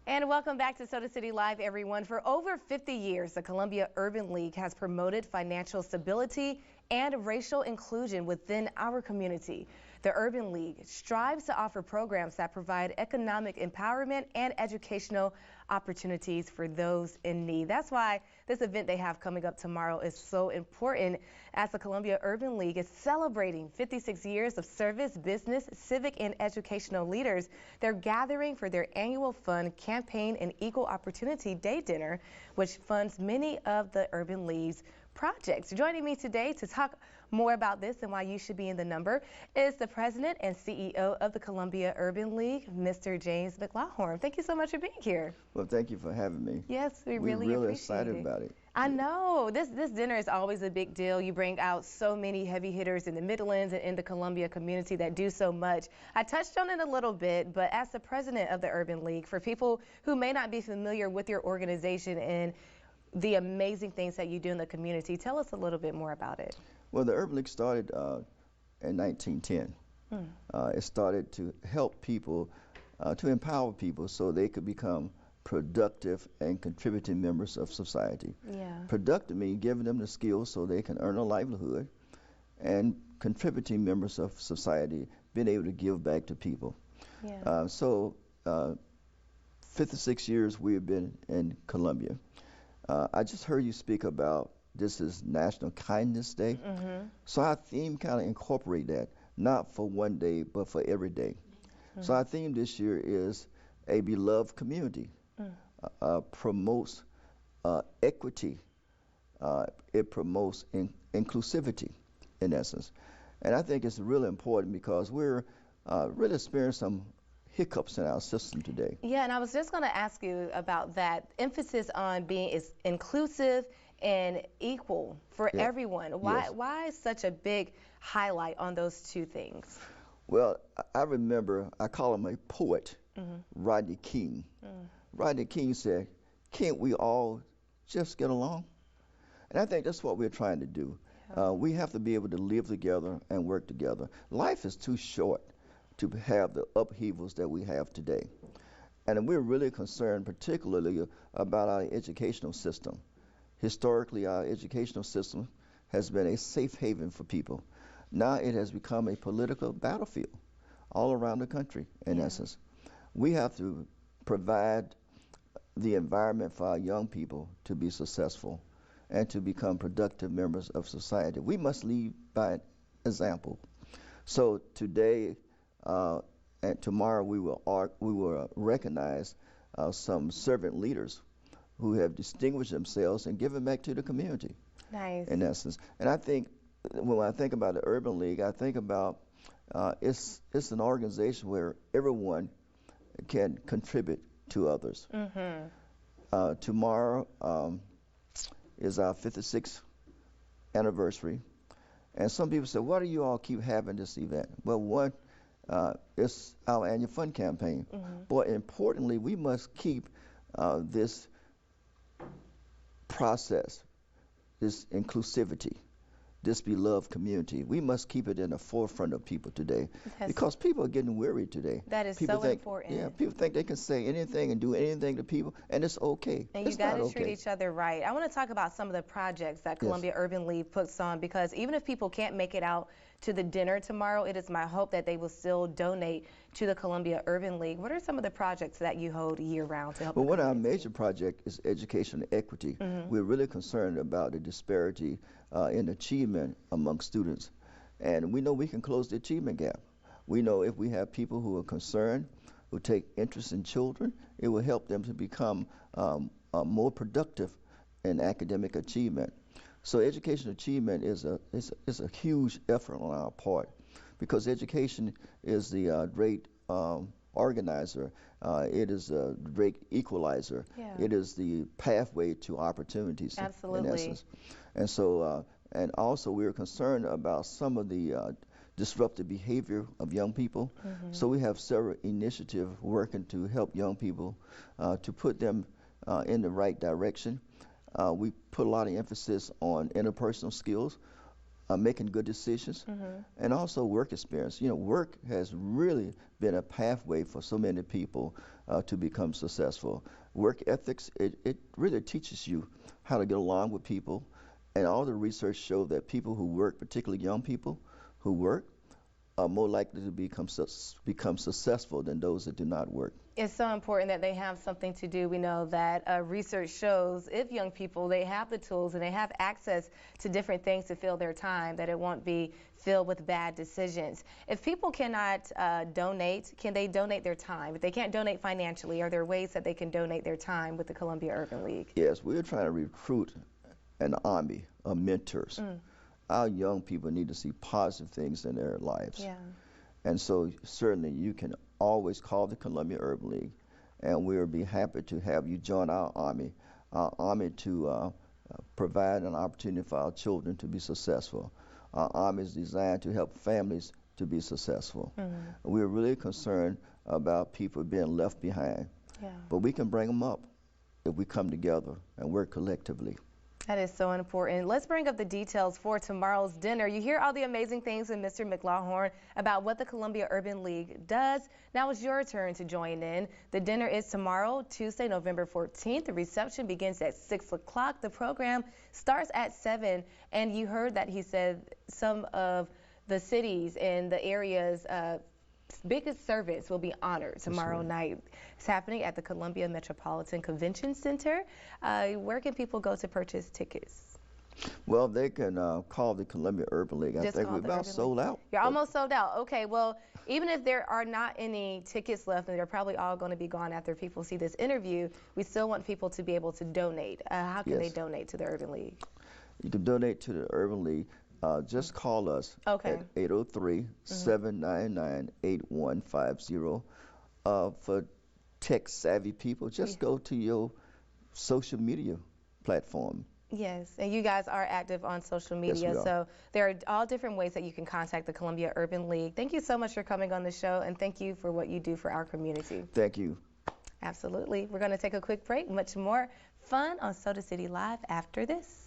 And welcome back to Soda City Live, everyone. For over 50 years, the Columbia Urban League has promoted financial stability and racial inclusion within our community. The Urban League strives to offer programs that provide economic empowerment and educational opportunities for those in need. That's why this event they have coming up tomorrow is so important, as the Columbia Urban League is celebrating 56 years of service, business, civic, and educational leaders. They're gathering for their annual fund campaign and equal opportunity day dinner, which funds many of the Urban League's projects. Joining me today to talk more about this and why you should be in the number is the president and CEO of the Columbia Urban League, Mr. James McLawhorn. Thank you so much for being here. Well, thank you for having me. Yes, we're really appreciate excited it. about it. I know. This dinner is always a big deal. You bring out so many heavy hitters in the Midlands and in the Columbia community that do so much. I touched on it a little bit, but as the president of the Urban League, for people who may not be familiar with your organization and the amazing things that you do in the community, tell us a little bit more about it. Well, the Urban League started in 1910. It started to help people, to empower people so they could become productive and contributing members of society. Yeah. Productive means giving them the skills so they can earn a livelihood, and contributing members of society being able to give back to people. Yeah. 56 years we've been in Columbia. I just heard you speak about this is National Kindness Day. So our theme kind of incorporate that, not for one day, but for every day. So our theme this year is a beloved community. Promotes equity. It promotes inclusivity, in essence. And I think it's really important because we're really experiencing some hiccups in our system today. Yeah, and I was just going to ask you about that emphasis on being inclusive and equal for everyone. Why such a big highlight on those two things? Well, I remember, I call him a poet, Rodney King. Rodney King said, "Can't we all just get along?" And I think that's what we're trying to do. We have to be able to live together and work together. Life is too short to have the upheavals that we have today. And we're really concerned particularly about our educational system. Historically, our educational system has been a safe haven for people. Now it has become a political battlefield all around the country, in essence. We have to provide the environment for our young people to be successful and to become productive members of society. We must lead by example. So today and tomorrow we will recognize some servant leaders who have distinguished themselves and given back to the community. Nice. In essence. And I think when I think about the Urban League, I think about it's an organization where everyone can contribute to others. Tomorrow is our 56th anniversary, and some people say, "Why do you all keep having this event?" Well, one, it's our annual fund campaign, but importantly, we must keep this process, this inclusivity, this beloved community. We must keep it in the forefront of people today, because people are getting weary today. That is people so important. Yeah, people think they can say anything and do anything to people, and it's okay. And you got to treat each other right. I want to talk about some of the projects that Columbia Urban League puts on, because even if people can't make it out to the dinner tomorrow, it is my hope that they will still donate to the Columbia Urban League. What are some of the projects that you hold year-round to help? Well, one of our major projects is education equity. We're really concerned about the disparity in achievement among students, and we know we can close the achievement gap. We know if we have people who are concerned, who take interest in children, it will help them to become more productive in academic achievement. So education achievement is a huge effort on our part, because education is the great organizer. It is a great equalizer. It is the pathway to opportunities. Absolutely. In essence. And so, and also we're concerned about some of the disruptive behavior of young people. So we have several initiatives working to help young people to put them in the right direction. We put a lot of emphasis on interpersonal skills, making good decisions, and also work experience. You know, work has really been a pathway for so many people to become successful. Work ethics, it really teaches you how to get along with people. And all the research show that people who work, particularly young people who work, are more likely to become successful than those that do not work. It's so important that they have something to do. We know that research shows if young people, they have the tools and they have access to different things to fill their time, that it won't be filled with bad decisions. If people cannot donate, can they donate their time? If they can't donate financially, are there ways that they can donate their time with the Columbia Urban League? Yes, we're trying to recruit an army of mentors. Our young people need to see positive things in their lives. Yeah. And so certainly you can always call the Columbia Urban League, and we'll be happy to have you join our army to provide an opportunity for our children to be successful. Our army is designed to help families to be successful. We're really concerned about people being left behind, but we can bring them up if we come together and work collectively. That is so important. Let's bring up the details for tomorrow's dinner. You hear all the amazing things with Mr. McLawhorn about what the Columbia Urban League does. Now it's your turn to join in. The dinner is tomorrow, Tuesday, November 14th. The reception begins at 6 o'clock. The program starts at 7. And you heard that he said some of the cities and the areas biggest service will be honored tomorrow night. It's happening at the Columbia Metropolitan Convention Center. Where can people go to purchase tickets? Well, they can call the Columbia Urban League. I think we're about sold out. You're almost sold out. Okay, well, even if there are not any tickets left, and they're probably all going to be gone after people see this interview, we still want people to be able to donate. How can they donate to the Urban League? You can donate to the Urban League. Just call us at 803-799-8150. For tech-savvy people, just go to your social media platform. Yes, and you guys are active on social media, so there are all different ways that you can contact the Columbia Urban League. Thank you so much for coming on the show, and thank you for what you do for our community. Thank you. Absolutely. We're going to take a quick break. Much more fun on Soda City Live after this.